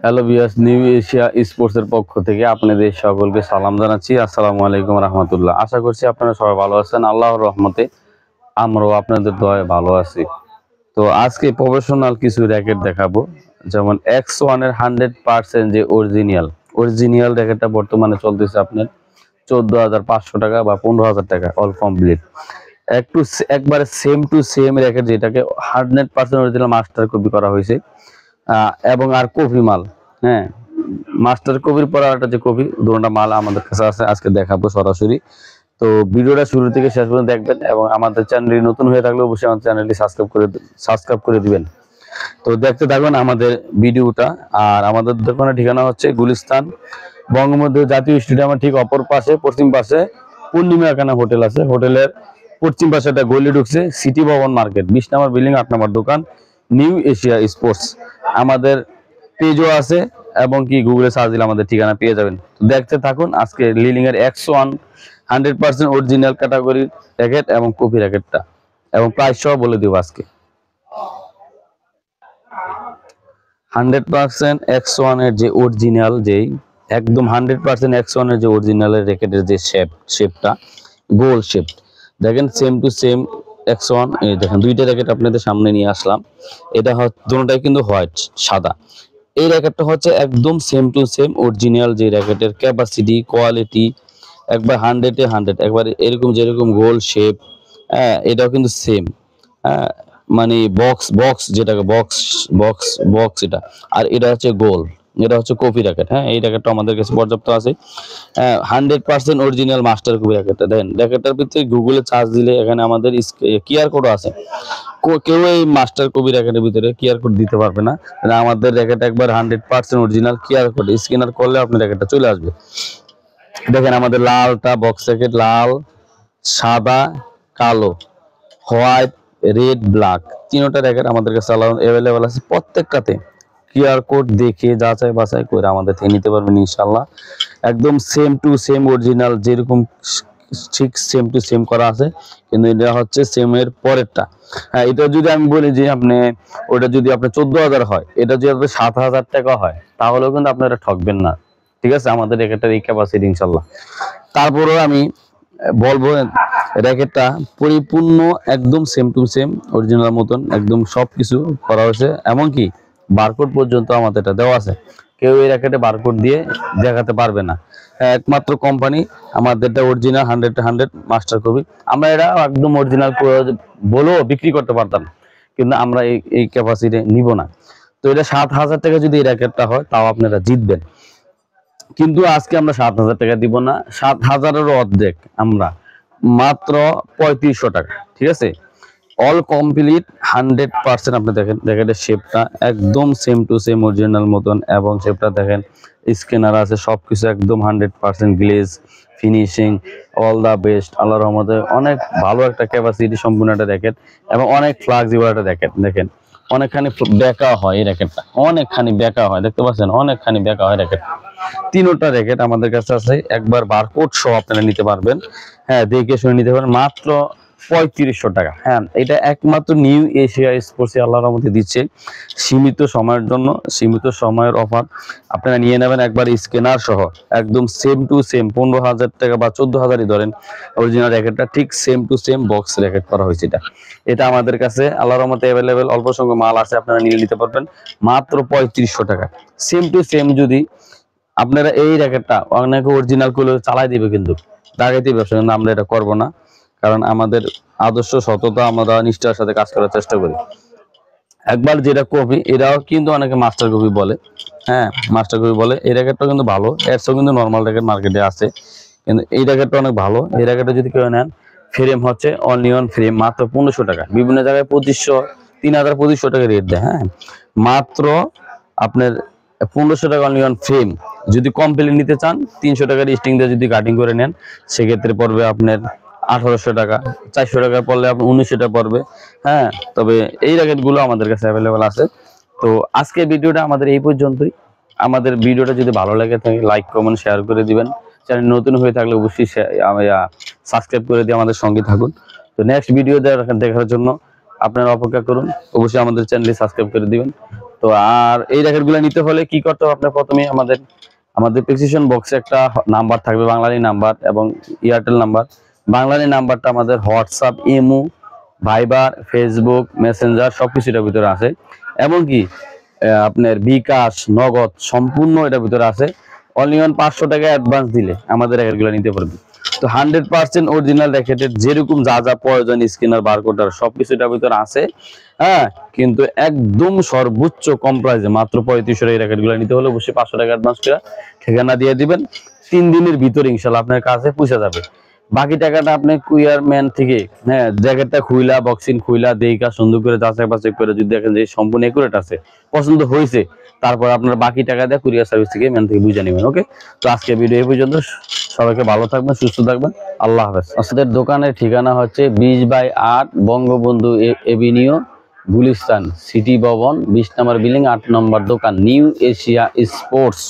Hello viewers, new Asia স্পোর্টসের পক্ষ থেকে আপনাদের সকলকে সালাম জানাচ্ছি। আসসালামু আলাইকুম রহমতুল্লাহ। আশা করছি আপনারা সবাই ভালো আছেন। আল্লাহর রহমতে আমরাও আপনাদের দয়ায় ভালো আছি। তো আজকে প্রফেশনাল কিছু র্যাকেট দেখাবো, যেমন X1 এর 100% যে অরিজিনাল র্যাকেটটা বর্তমানে চলতেছে আপনার 14,500 টাকা বা 15,000 টাকা অল কমপ্লিট। একবারে সেম টু সেম র্যাকেট, যেটাকে 100% অরিজিনাল মাস্টার কপি করা হয়েছে এবং আর কপি মাল। হ্যাঁ, মাস্টার কপির পর আর একটা যে কপি, দুটোটা মাল আমাদের কাছে আছে, আজকে দেখাবো সরাসরি। তো ভিডিওটা শুরু থেকে শেষ পর্যন্ত দেখবেন এবং আমাদের চ্যানেলটি নতুন হয়ে থাকলে অবশ্যই আমাদের চ্যানেলটি সাবস্ক্রাইব করে দিবেন। তো দেখতে থাকুন আমাদের ভিডিওটা। আর আমাদের দোকানের ঠিকানা হচ্ছে গুলিস্তান বঙ্গবন্ধু জাতীয় স্টেডিয়ামের ঠিক অপর পাশে পশ্চিম পাশে পূর্ণিমা খানা হোটেল আছে। হোটেলের পশ্চিম পাশে একটা গলি ঢুকছে, সিটি ভবন মার্কেট, 20 নম্বর বিল্ডিং, 8 নম্বর দোকান, নিউ এশিয়া স্পোর্টস। আমাদের পেজও আছে এবং কি গুগলে সার্চ দিলে আমাদের ঠিকানা পেয়ে যাবেন। দেখতে থাকুন আজকে লিলিং এর X1 100% অরিজিনাল ক্যাটাগরির র্যাকেট এবং কপি র্যাকেটটা এবং প্রাইস সহ বলে দেব আজকে। 100% X1 এর যে অরিজিনাল, যেই একদম 100% X1 এর যে অরিজিনালের র্যাকেটের যে শেপটা গোল শেপ, দেখেন সেম টু সেম X1। এই দেখেন দুইটা র্যাকেট আপনাদের সামনে নিয়ে আসলাম। এটা দুটোটাই কিন্তু হোয়াইট সাদা। এই র্যাকেটটা হচ্ছে একদম সেম টু সেম অরিজিনাল, যে র্যাকেটের ক্যাপাসিটি কোয়ালিটি একবার 100-এ 100, একবার এরকম যেরকম গোল শেপ। হ্যাঁ, এটাও কিন্তু সেম। হ্যাঁ, মানে বক্স যেটাকে বক্স এটা, আর এটা হচ্ছে গোল, এটা হচ্ছে কপি র্যাকেট। হ্যাঁ, এই র্যাকেটটা আমাদের কাছে পর্যাপ্ত আছে। 100% অরিজিনাল মাস্টার কপি র্যাকেটটা। দেখেন র্যাকেটটার ভিতরে গুগলে সার্চ দিলে এখানে আমাদের কিউআর কোড আছে। কেউ এই মাস্টার কপি র্যাকেটের ভিতরে কিউআর কোড দিতে পারবে না। আমাদের র্যাকেট একবার 100% অরিজিনাল, কিউআর কোড স্ক্যানার করলে আপনার র্যাকেটটা চলে আসবে। দেখেন আমাদের লালটা বক্স র্যাকেট, লাল, সাদা, কালো, হোয়াইট, রেড, ব্ল্যাক, তিনটা র্যাকেট আমাদের কাছে অ্যাভেলেবেল আছে। প্রত্যেকটাতে কিউআর কোড দেখে যাচাই বাছাই করে আমাদের থেকে নিতে পারবেন ইনশাল্লাহ। একদম সেম টু সেম অরিজিনাল, যেরকম ঠিক সেম টু সেম করা আছে, কিন্তু এটা হচ্ছে সেম এর পরেরটা। হ্যাঁ, এটা যদি আমি বলি যে আপনি ওটা যদি আপনার 14,000 হয়, এটা যদি আপনার 7,000 টাকা হয়, তাহলেও কিন্তু আপনারা ঠকবেন না। ঠিক আছে, আমাদের র্যাকেটের এই ক্যাপাসিটি ইনশাল্লাহ। তারপরেও আমি বলবো র্যাকেটটা পরিপূর্ণ একদম সেম টু সেম অরিজিনাল মতন একদম সবকিছু করা হয়েছে, এমনকি বারকোড পর্যন্ত আমাদের এটা দেওয়া আছে। কেউ এই র্যাকেটে বারকোড দিয়ে দেখাতে পারবে না। একমাত্র কোম্পানি আমাদেরটা অরিজিনাল 100 মাস্টার কপি। আমরা এটা একদম অরিজিনাল বলেও বিক্রি করতে পারতাম, কিন্তু আমরা এই ক্যাপাসিটি নিব না। তো এটা 7,000 টাকা যদি এই র্যাকেটটা হয়, তাও আপনারা জিতবেন। কিন্তু আজকে আমরা 7,000 টাকা দিব না, 7,000-এরও অর্ধেক, আমরা মাত্র 3500 টাকা। ঠিক আছে, অল কমপ্লিট 100%। আপনি দেখেন র্যাকেটের শেপটা একদম সেম টু সেম অরিজিনাল মতন, এবং শেপটা দেখেন স্ক্যানার আছে, সবকিছু একদম 100% glaze finishing, all the best. আল্লাহর রহমতে অনেক ভালো একটা ক্যাপাসিটি সম্পূর্ণ একটা র্যাকেট এবং অনেক ফ্লেক্সিবল একটা র্যাকেট। দেখেন অনেকখানি বেঁকা হয় এই র্যাকেটটা, অনেকখানি বেঁকা হয়, দেখতে পাচ্ছেন অনেকখানি বেঁকা হয় র্যাকেট। তিনটা র্যাকেট আমাদের কাছে আছে, একবার বারকোড সহ আপনারা নিতে পারবেন। হ্যাঁ, দেখে শুনে নিতে পারেন মাত্র 3500 টাকা। হ্যাঁ, এটা একমাত্র নিউ এশিয়া স্পোর্টস আল্লাহর রহমতে দিচ্ছে সীমিত সময়ের জন্য, সীমিত সময়ের অফার। আপনারা নিয়ে নেবেন একবার স্ক্যানার সহ, একদম সেম টু সেম 15,000 টাকা বা 14,000-ই ধরেন অরিজিনাল র্যাকেটটা, ঠিক same to same box racket করা হয়েছে। এটা আমাদের কাছে আল্লাহর রহমতে অ্যাভেলেবেল, অল্প সংখ্যক মাল আছে, আপনারা নিয়ে নিতে পারবেন মাত্র 3500 টাকা। সেম টু সেম যদি আপনারা এই র্যাকেটটা অনেকে অরিজিনাল করে চালাই দিবে, কিন্তু ডাকাইতি ব্যবসা, কিন্তু আমরা এটা করবো না, কারণ আমাদের আদর্শ সততা, আমরা নিষ্ঠার সাথে কাজ করার চেষ্টা করি। একবার যেটা কপি, এটাও কিন্তু অনেকে মাস্টার কপি বলে। হ্যাঁ, মাস্টার কপি বলে। এই র্যাকেটটা কিন্তু ভালো, এরও কিন্তু নর্মাল র্যাকেট মার্কেটে আছে, কিন্তু এই র্যাকেটটা অনেক ভালো। এই র্যাকেটটা যদি কেউ নেন, ফ্রেম হচ্ছে অনিয়ন ফ্রেম, মাত্র 1500 টাকা। বিভিন্ন জায়গায় 2500, 3,000, 2500 টাকা রেট দেয়। হ্যাঁ, মাত্র আপনার 1500 টাকা অনিয়ন ফ্রেম। যদি কমপ্লিট নিতে চান, 300 টাকার স্টিং দিয়ে যদি কাটিং করে নেন, সেক্ষেত্রে পড়বে আপনার 1800 টাকা। 400 টাকা পড়লে আপনার 1900 টাকা পড়বে। হ্যাঁ, তবে এই র্যাকেটগুলো আমাদের কাছে অ্যাভেলেবেল আছে। তো আজকে ভিডিওটা আমাদের এই পর্যন্তই। আমাদের ভিডিওটা যদি ভালো লাগে থাকে, লাইক কমেন্ট শেয়ার করে দিবেন। চ্যানেল নতুন হয়ে থাকলে অবশ্যই সাবস্ক্রাইব করে দিয়ে আমাদের সঙ্গে থাকুন। তো নেক্সট ভিডিও দেখার জন্য আপনারা অপেক্ষা করুন, অবশ্যই আমাদের চ্যানেলটি সাবস্ক্রাইব করে দিবেন। তো আর এই র্যাকেটগুলো নিতে হলে কি করতে হবে, আপনার প্রথমে আমাদের প্রেসক্রিপশন বক্সে একটা নাম্বার থাকবে, বাংলালি নাম্বার এবং এয়ারটেল নাম্বার। বাংলালি নাম্বারটা আমাদের হোয়াটসঅ্যাপ, ইমো, ভাইবার, ফেসবুক, মেসেঞ্জার সবকিছু এটার ভিতরে আছে। এমনকি আপনার বিকাশ, নগদ সম্পূর্ণ এটার ভিতরে আছে। অনলি 500 টাকা অ্যাডভান্স দিলে আমাদের র্যাকেটগুলো নিতে পারবে। তো 100% অরিজিনাল র্যাকেটের যেরকম যা যা প্রয়োজন, স্ক্যানার, বারকোড সবকিছু এটার ভিতরে আছে। হ্যাঁ, কিন্তু একদম সর্বোচ্চ কম প্রাইসে মাত্র 3500 এই র্যাকেটগুলো নিতে হলে অবশ্যই 500 টাকা অ্যাডভান্স করে ঠিকানা দিয়ে দিবেন। 3 দিনের ভিতরে ইনশাল্লাহ আপনার কাছে পৌঁছে যাবে। বাকি টাকাটা আপনি কুরিয়ার ম্যান থেকে, হ্যাঁ, জ্যাকেটটা খুইলা, বক্সিং খুইলা, দেইকা সুন্দর করে যাচাই বাছাই করে যদি দেখেন যে সম্পূর্ণ একুরেট আছে, পছন্দ হয়েছে, তারপর আপনার বাকি টাকা দিয়ে কুরিয়ার সার্ভিস থেকে ম্যান থেকে বুঝে নেবেন। ওকে, তো আজকে ভিডিও এই পর্যন্ত। সবাইকে ভালো থাকবেন, সুস্থ থাকবেন, আল্লাহ হাফেজ। আমাদের দোকানের ঠিকানা হচ্ছে 20/8 বঙ্গবন্ধু এভিনিউ, গুলিস্তান, সিটি ভবন, 20 নম্বর বিল্ডিং, 8 নম্বর দোকান, নিউ এশিয়া স্পোর্টস।